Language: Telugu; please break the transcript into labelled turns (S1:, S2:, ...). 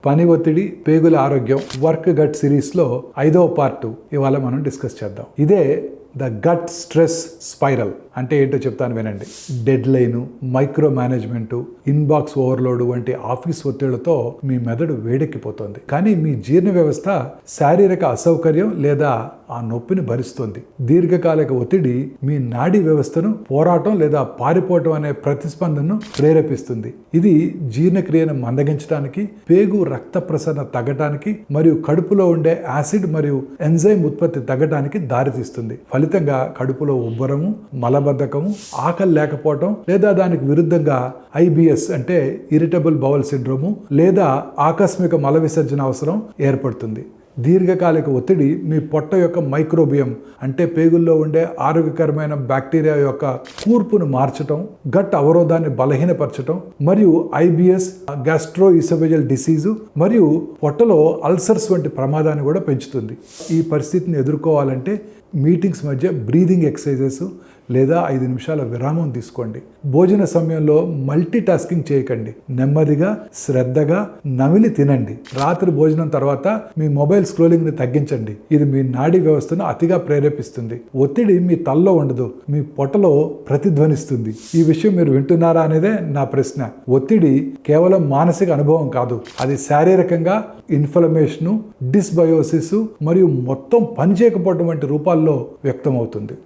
S1: పని ఒత్తిడి, పేగుల ఆరోగ్యం, వర్క్ గట్ సిరీస్లో 5వ పార్ట్ ఇవాళ మనం డిస్కస్ చేద్దాం. ఇదే ద గట్ స్ట్రెస్ స్పైరల్. అంటే ఏంటో చెప్తాను వినండి. Dead line, micro management, inbox overload వంటి ఆఫీస్ ఒత్తిళ్లతో మీ మెదడు వేడెక్కిపోతుంది. కానీ మీ జీర్ణ వ్యవస్థ శారీరక అసౌకర్యం లేదా ఆ నొప్పిని భరిస్తుంది. దీర్ఘకాలిక ఒత్తిడి మీ నాడీ వ్యవస్థను పోరాటం లేదా పారిపోవటం అనే ప్రతిస్పందనను ప్రేరేపిస్తుంది. ఇది జీర్ణక్రియను మందగించడానికి, పేగు రక్త ప్రసరణ తగ్గడానికి మరియు కడుపులో ఉండే యాసిడ్ మరియు ఎంజైమ్ ఉత్పత్తి తగ్గడానికి దారితీస్తుంది. ఫలితంగా కడుపులో ఉబ్బరము, మలబద్ధకము, ఆకలి లేకపోవటం లేదా దానికి విరుద్ధంగా IBS అంటే ఇరిటబుల్ బౌల్ సిండ్రోము లేదా ఆకస్మిక మల విసర్జన అవసరం ఏర్పడుతుంది. దీర్ఘకాలిక ఒత్తిడి మీ పొట్ట యొక్క మైక్రోబియం అంటే పేగుల్లో ఉండే ఆరోగ్యకరమైన బ్యాక్టీరియా యొక్క కూర్పును మార్చటం, గట్ అవరోధాన్ని బలహీనపరచటం మరియు IBS, గ్యాస్ట్రోఇసోఫేజియల్ డిసీజు మరియు పొట్టలో అల్సర్స్ వంటి ప్రమాదాన్ని కూడా పెంచుతుంది. ఈ పరిస్థితిని ఎదుర్కోవాలంటే మీటింగ్స్ మధ్య బ్రీదింగ్ ఎక్సర్సైజెస్ లేదా 5 నిమిషాల విరామం తీసుకోండి. భోజన సమయంలో మల్టీ టాస్కింగ్ చేయకండి. నెమ్మదిగా, శ్రద్ధగా నమిలి తినండి. రాత్రి భోజనం తర్వాత మీ మొబైల్ స్క్రోలింగ్ని తగ్గించండి. ఇది మీ నాడీ వ్యవస్థను అతిగా ప్రేరేపిస్తుంది. ఒత్తిడి మీ తలలో ఉండదు, మీ పొట్టలో ప్రతిధ్వనిస్తుంది. ఈ విషయం మీరు వింటున్నారా అనేదే నా ప్రశ్న. ఒత్తిడి కేవలం మానసిక అనుభవం కాదు, అది శారీరకంగా ఇన్ఫ్లమేషను, డిస్బయోసిస్ మరియు మొత్తం పనిచేయకపోవడం వంటి రూపాల్లో వ్యక్తమవుతుంది.